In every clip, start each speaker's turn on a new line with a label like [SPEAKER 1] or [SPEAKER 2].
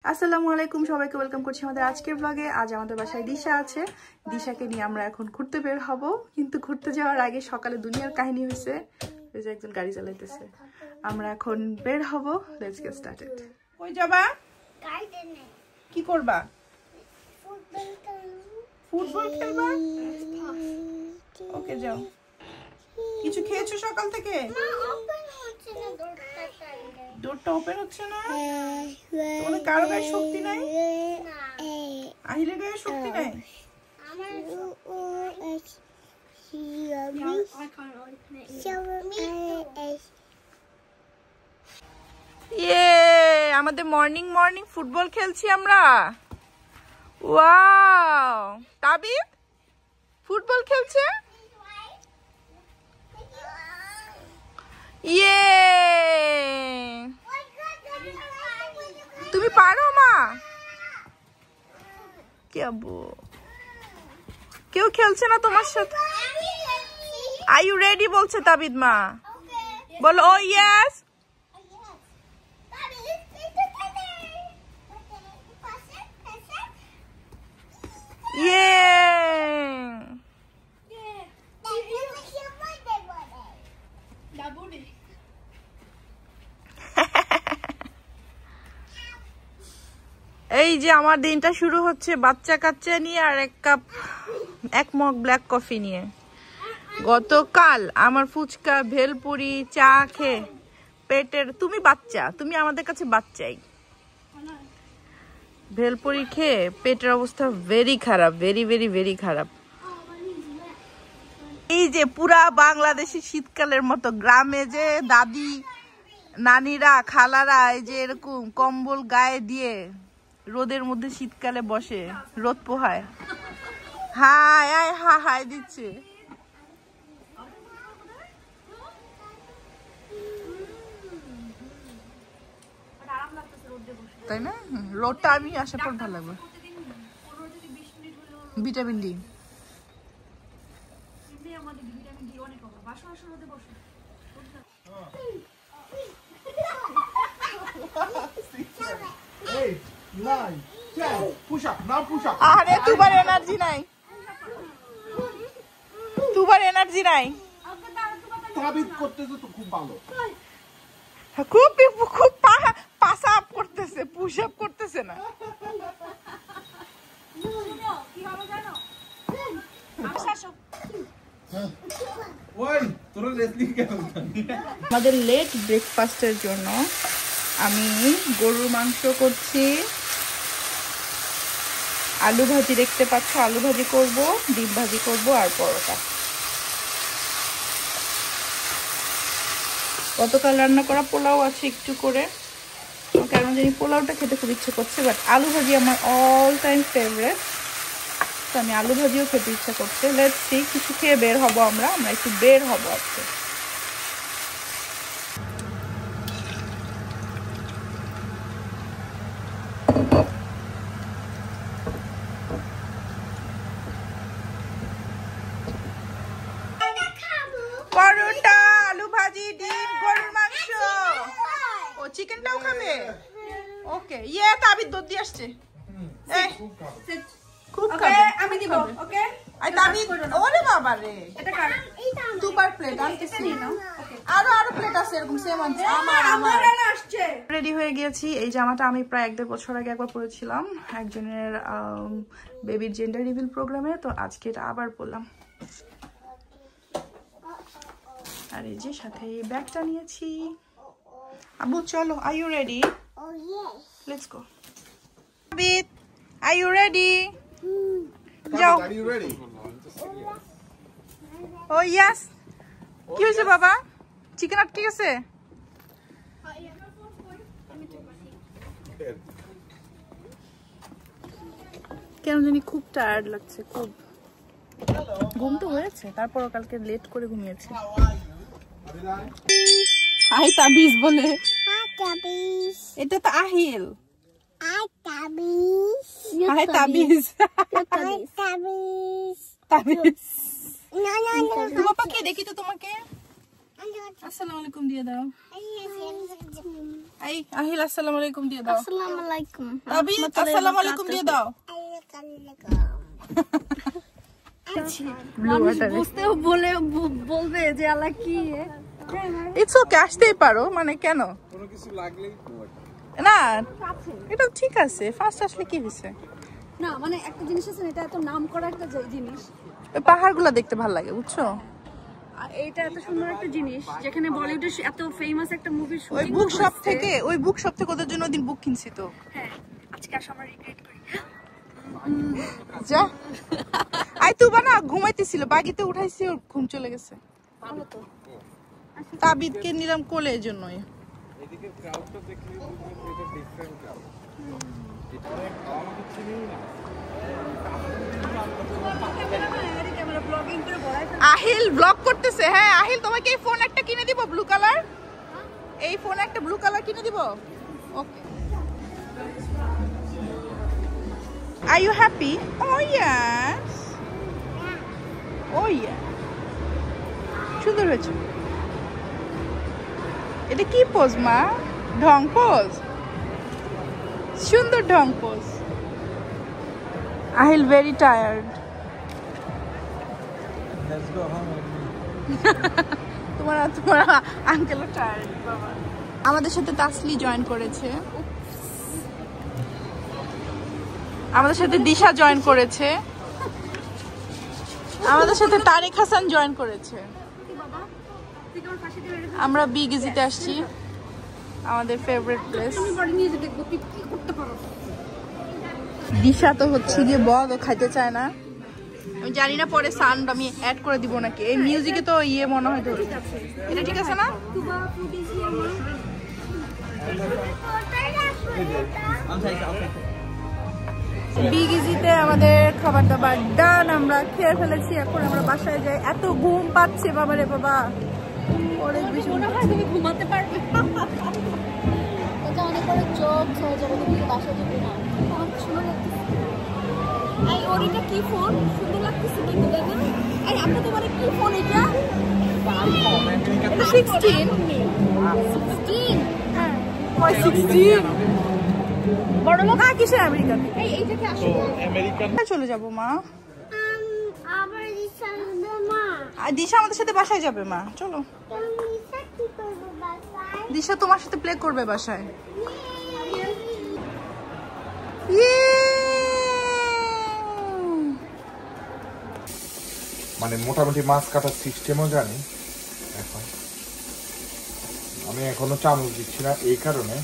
[SPEAKER 1] আসসালামু আলাইকুম, সবাইকে ওয়েলকাম করছি আমাদের আজকের ব্লগে। আজ আমাদের বাসায় দিশা আছে। দিশাকে নিয়ে আমরা এখন ঘুরতে বের হব, কিন্তু ঘুরতে যাওয়ার আগে সকালে দুনিয়ার কাহিনী হয়েছে। এই যে একজন গাড়ি চালাইতেছে। আমরা এখন বের হব। Let's get started. কই যাবা?
[SPEAKER 2] গার্ডেনে।
[SPEAKER 1] কি করবা?
[SPEAKER 2] ফুটবল
[SPEAKER 1] খেলবা? ওকে যাও। কিছু খেয়েছো সকাল থেকে? ডোরটা ওপেন হচ্ছে না। তোমাদের কারো গায়ে শক্তি নাই? আহিলের গায়ে শক্তি নাই? আমাদের মর্নিং ফুটবল খেলছি আমরা। ওয়াও, তাবিদ ফুটবল খেলছে। ইয়ে, তুমি পারো মা? কেউ খেলছে না তোমার সাথে? আর ইউ রেডি বলছে তাবিদ মা। বলো ও ইয়েস। ইয়ে, এই যে আমার দিনটা শুরু হচ্ছে বাচ্চা কাচ্চা নিয়ে আর এক মগ ব্ল্যাক কফি নিয়ে। গতকাল আমার ফুচকা ভেলপুরি চা খেয়ে পেটের, তুমি বাচ্চা, তুমি আমাদের কাছে বাচ্চাই। ভেলপুরি খেয়ে পেটের অবস্থা ভেরি খারাপ, ভেরি ভেরি ভেরি খারাপ। এই যে পুরা বাংলাদেশি শীতকালের মতো গ্রামে যে দাদি নানিরা খালারা এই যে এরকম কম্বল গায়ে দিয়ে রোদের মধ্যে শীতকালে বসে রোদ পোহায়, হাই আয় হা হাই দিচ্ছে। তাই না? রোদটা আমি আসার পর ভালো লাগবে। Vitamin D. আরে তুবার এনার্জি নাই, তুবার এনার্জি নাই। খুব খুব পাসা আপ করতেছে, পুশ আপ করতেছে না। আমাদের লেট ব্রেকফাস্টের জন্য আমি গরুর মাংস করছি, আলু ভাজি দেখতে পাচ্ছ, আলু ভাজি করব, ডিম ভাজি করব আর পরোটা। গতকাল রান্না করা পোলাও আছে একটু করে, কেন জানি পোলাওটা খেতে খুব ইচ্ছে করছে, বাট আলু ভাজি আমার অল টাইম ফেভারিট, তো আমি আলু ভাজিও খেতে ইচ্ছা করছে। লেটস সি, কিছু খেয়ে বের হব আমরা একটু বের হব আজকে। পরোটা, আলু ভাজি, ডিম, গরুর মাংস। ও চিকেনটাও খাবে? ওকে, ইয়ে তাবিদ দুধ দিয়ে আসছে। খুব খাবে, আমি দিব। ওকে আই তাবিদ, ওরে বাবা রে, এটা কার? দুবার প্লেট আনতেছি না। আরো প্লেট আছে এরকম সেম আছে। আমার আসছে। রেডি হয়ে গিয়েছি। এই জামাটা আমি প্রায় 1-1.5 বছর আগে একবার পরেছিলাম একজনের বেবির জেন্ডার রিভিল প্রোগ্রামে, তো আজকে এটা আবার পরলাম। আর এই যে সাথে ব্যাগটা নিয়েছি। আবু চলো, are you ready? Let's go. বিট, আর ইউ রেডি? যাও। Are you ready? Oh yes. কি হয়েছে বাবা? চিকেন আটকে গেছে? কেন জানি খুব টায়ার্ড লাগছে, খুব। ঘুম তো হয়েছে, তারপরও কালকে লেট করে ঘুমিয়েছে। হাই তাবিজ বলে। এটা তো আহিল। হাই তাবিজ। তাবিজ। তোমাকে দেখি তো, তোমাকে আসসালামু আলাইকুম দিয়ে দাও। এই আহিল আসসালামু আলাইকুম দিয়ে দাও।
[SPEAKER 2] আসসালামু আলাইকুম।
[SPEAKER 1] তাবিদ আসসালামু আলাইকুম দিয়ে দাও।
[SPEAKER 2] বুঝতেও বলবে যে আল্লাহ কি।
[SPEAKER 1] ইটস ওকে, আসতেই পারো, মানে কেন
[SPEAKER 3] কোনো কিছু লাগলেই
[SPEAKER 1] না, এটা ঠিক আছে। ফার্স্ট আসলে কি হয়েছে?
[SPEAKER 2] না মানে একটা জিনিস আছে, এটা এত নাম করা একটা জিনিস,
[SPEAKER 1] ওই পাহাড়গুলো দেখতে ভালো লাগে, বুঝছো?
[SPEAKER 2] আর এইটা এত সুন্দর একটা জিনিস যেখানে বলিউডের এত ফেমাস একটা মুভি
[SPEAKER 1] ওই
[SPEAKER 2] শুটিং
[SPEAKER 1] বুক শপ থেকে ওদের জন্য ওদিন বুক কিনছি তো।
[SPEAKER 2] হ্যাঁ, আজকে আসলে আমরা রিগ্রেট করি।
[SPEAKER 1] যা আই তুবা না ঘুমাইতেছিল, বাগিতে উঠাইছি, ওর ঘুম চলে গেছে।
[SPEAKER 2] ভালো তো।
[SPEAKER 1] তাবিদকে নিলাম কোলে, এই জন্যই।
[SPEAKER 3] এদিকে ক্রাউডটা দেখলে বুঝবেন এটা ডিফারেন্ট ক্রাউড। এটা আমাদের চিনিই না।
[SPEAKER 1] আহিল ব্লগ করতেছে। হ্যাঁ আহিল, তোমাকে এই ফোন একটা কিনে দিব ব্লু কালার, এই ফোন একটা ব্লু কালার কিনে দিব। Okay, are you happy? Oh yes, oh yeah, সুন্দর হয়েছে। এটা কি পোজ মা? ঢং পোজ, সুন্দর ঢং pose. Ahil very tired.
[SPEAKER 3] Let's go home.
[SPEAKER 1] তোমার আঙ্কেলও টায়ার্ড বাবা। আমাদের সাথে তাসলি জয়েন করেছে, আমাদের সাথে দিশা জয়েন করেছে, আমাদের সাথে তারেক হাসান জয়েন করেছে। আমরা বিগ ইজিতে আসছি, আমাদের ফেভারিট প্লেস। দিশা তো হচ্ছে গিয়ে বদ, ও খাইতে চায় না। আমি জানি না পরে সাউন্ড আমি অ্যাড করে দিব নাকি। এই মিউজিকে তো ইয়ে মনে হয় তো। এটা ঠিক আছে না? বিগ ইজিতে আমাদের খাবার দাবার ডান, আমরা খেয়ে ফেলেছি। এখন আমরা বাসায় যাই, এত ঘুম পাচ্ছে বাবা রে বাবা। অনেক বেশি মনে হয় তুমি ঘুমাতে পারবে।
[SPEAKER 2] এটা অনেক বড় জোক হয়ে যাবে, তুমি বাসা যাবে না। আমার সুন্দর লাগছে। এই ওরিটা কি ফোন? সুন্দর লাগতেছে কিন্তু দেখো। এই আপনি তোমার কি ফোন এটা?
[SPEAKER 1] 16।
[SPEAKER 2] 16। হ্যাঁ।
[SPEAKER 1] ওই 16 বড় লোক না, কিসের আমেরিকান?
[SPEAKER 2] এইটাকে আসলে
[SPEAKER 3] আমেরিকান
[SPEAKER 1] চলে যাব মা।
[SPEAKER 2] আবার দিশা মা।
[SPEAKER 1] আর দিশা আমাদের সাথে বাসায় যাবে মা, চলো।
[SPEAKER 2] দিশা কি করবে বাসায়?
[SPEAKER 1] দিশা তোমার সাথে প্লে করবে বাসায়।
[SPEAKER 4] মানে মোটামুটি মাছ কাটার সিস্টেমও জানি। এখন আমি এখনো চামচ দিচ্ছি না, এই কারণে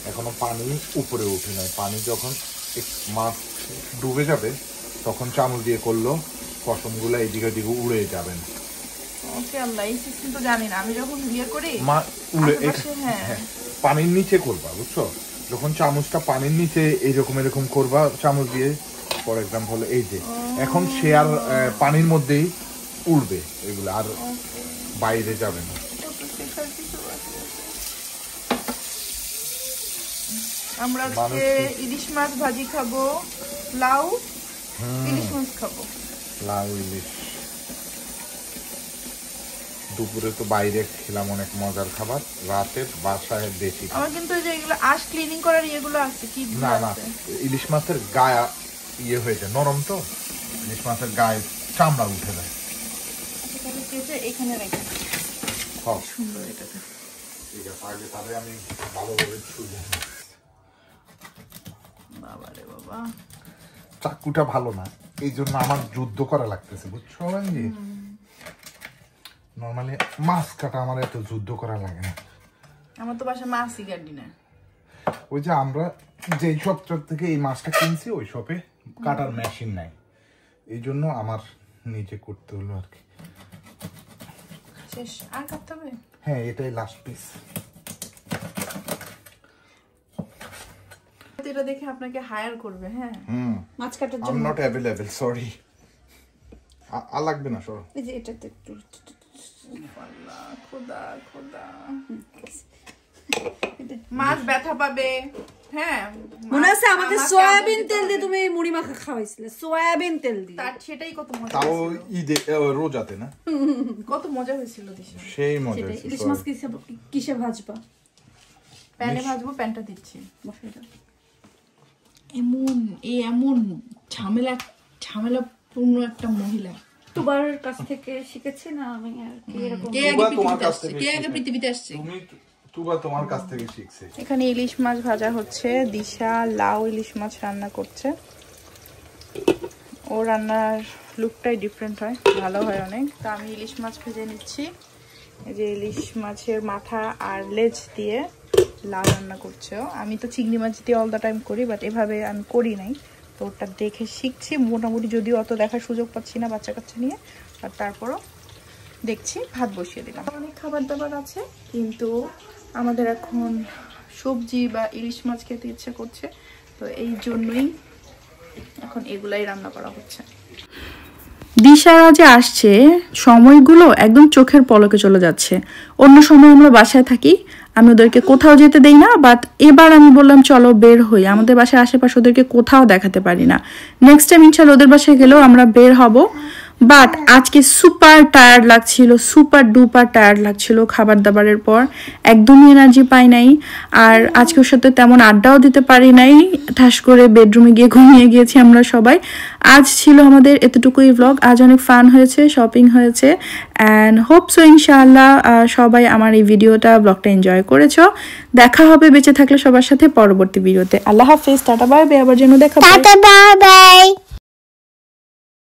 [SPEAKER 4] এখনো পানি উপরে উঠে নাই। পানি যখন মাছ ডুবে যাবে তখন চামচ দিয়ে করলো পশমগুলো এদিকে ওদিকে উড়ে যাবেন।
[SPEAKER 1] ওকে আল্লাহ, এই সিস্টেম তো জানি না। আমি যখন বিয়ে করি
[SPEAKER 4] মা উড়ে,
[SPEAKER 1] হ্যাঁ
[SPEAKER 4] পানির নিচে করবা, বুঝছো? যখন চামচটা পানির নিচে এরকম করবা চামচ দিয়ে, ফর এক্সাম্পল এই যে এখন সে আর পানির মধ্যেই উড়বে, এগুলো আর বাইরে যাবে না।
[SPEAKER 1] আমরা আজকে ইলিশ মাছ ভাজি খাবো, লাউ ইলিশ মাছ খাবো।
[SPEAKER 4] লাউ ইলিশ দুপুরে তো বাইরে খেলাম, অনেক মজার খাবার। রাতের বাসায় বেশি।
[SPEAKER 1] আমার কিন্তু যে এগুলো আঁশ ক্লিনিং করার ইয়েগুলো আছে কি?
[SPEAKER 4] না না, ইলিশ মাছের গায়ে ইয়ে হয়ে যায়, নরম তো, ইলিশ মাছের গায়ে চামড়া উঠে যায়।
[SPEAKER 1] এখানে রেখে
[SPEAKER 4] সুন্দর এটাতে। ঠিক আছে, আগে তাহলে আমি ভালোভাবে ছুঁয়ে।
[SPEAKER 1] বাবা রে বাবা,
[SPEAKER 4] চাকুটা ভালো না, এই জন্য আমার যুদ্ধ করা লাগতেছে, বুঝছো? নর্মালি মাছ কাটা আমার এত যুদ্ধ করা লাগে না।
[SPEAKER 1] আমার তো বাসা মাছই গাড়ি না।
[SPEAKER 4] ওই যে আমরা যেই শপ থেকে এই মাছটা কিনছি ওই শপে কাটার মেশিন নাই, এই জন্য আমার নিজে করতে হলো আর কি।
[SPEAKER 1] শেষ আর কাটতে হবে?
[SPEAKER 4] হ্যাঁ, এটাই লাস্ট পিস।
[SPEAKER 1] এটা দেখে আপনাকে হায়ার করবে। হ্যাঁ, মাছ কাটার
[SPEAKER 4] আই
[SPEAKER 1] জন্য।
[SPEAKER 4] Am not available, sorry. আর লাগবে না, সরো।
[SPEAKER 1] এই যে এটাতে একটু আল্লাহ খোদা খোদা। মাছ ব্যথা পাবে। হ্যাঁ
[SPEAKER 2] মনে আছে আমাকে সয়াবিন তেল দিয়ে তুমি মুড়ি মাখা খাওয়াইছিলে, সয়াবিন তেল দিয়ে।
[SPEAKER 1] তার সেটাই কত মজা,
[SPEAKER 4] তাও ঈদে রোজাতে না,
[SPEAKER 1] কত মজা হয়েছিল দিশা,
[SPEAKER 4] সেই মজা হয়েছিল।
[SPEAKER 2] ইলিশ মাছ কিসে ভাজবা?
[SPEAKER 1] প্যানে ভাজবো, প্যানটা দিচ্ছি। এমন ঝামেলাপূর্ণ একটা মহিলা।
[SPEAKER 2] তোমার কাছ থেকে শিখেছি না আমি, আর কি এরকম।
[SPEAKER 1] কে আগে পৃথিবীতে আসছে?
[SPEAKER 4] তুবা তোমার কাছ থেকে শিখছে।
[SPEAKER 1] এখানে ইলিশ মাছ ভাজা হচ্ছে, দিশা লাউ ইলিশ মাছ রান্না করছে। ও রান্নার লুকটাই ডিফারেন্ট হয়, ভালো হয় অনেক। তো আমি ইলিশ মাছ ভেজে নিচ্ছি। এই যে ইলিশ মাছের মাথা আর লেজ দিয়ে লাউ রান্না করছে। আমি তো চিংড়ি মাছ দিয়ে অল দ্য টাইম করি, বাট এভাবে আমি করি নাই, তো ওটা দেখে শিখছি মোটামুটি, যদিও অত দেখার সুযোগ পাচ্ছি না বাচ্চা কাচ্চা নিয়ে, আর তারপরও দেখছি। ভাত বসিয়ে দিলাম। অনেক খাবার দাবার আছে, কিন্তু আমাদের এখন সবজি বা ইলিশ মাছ খেতে ইচ্ছে করছে, তো এই জন্যই এখন এগুলাই রান্না করা হচ্ছে। দিশারা যে আসছে, সময়গুলো একদম চোখের পলকে চলে যাচ্ছে। অন্য সময় আমরা বাসায় থাকি, আমি ওদেরকে কোথাও যেতে দেই না, বাট এবার আমি বললাম চলো বের হই। আমাদের বাসায় আশেপাশে ওদেরকে কোথাও দেখাতে পারি না। নেক্সট টাইম ইনশাল্লাহ ওদের বাসায় গেলেও আমরা বের হব। বাট আজকে সুপার টায়ার্ড লাগছিল, সুপার ডুপার টায়ার্ড লাগছিল খাবার দাবারের পর, একদমই এনার্জি পাই নাই। আর আজকে ওর সাথে তেমন আড্ডাও দিতে পারি নাই, ঠাস করে বেডরুমে গিয়ে ঘুমিয়ে গিয়েছি আমরা সবাই। আজ ছিল আমাদের এতটুকুই ব্লগ। আজ অনেক ফান হয়েছে, শপিং হয়েছে, অ্যান্ড হোপ সো ইনশাআল্লাহ সবাই আমার এই ভিডিওটা ব্লগটা এনজয় করেছো। দেখা হবে বেঁচে থাকলে সবার সাথে পরবর্তী ভিডিওতে। আল্লাহ হাফেজ, টাটা বাই বাই, আবার যেন দেখা।
[SPEAKER 2] Tata bye bye.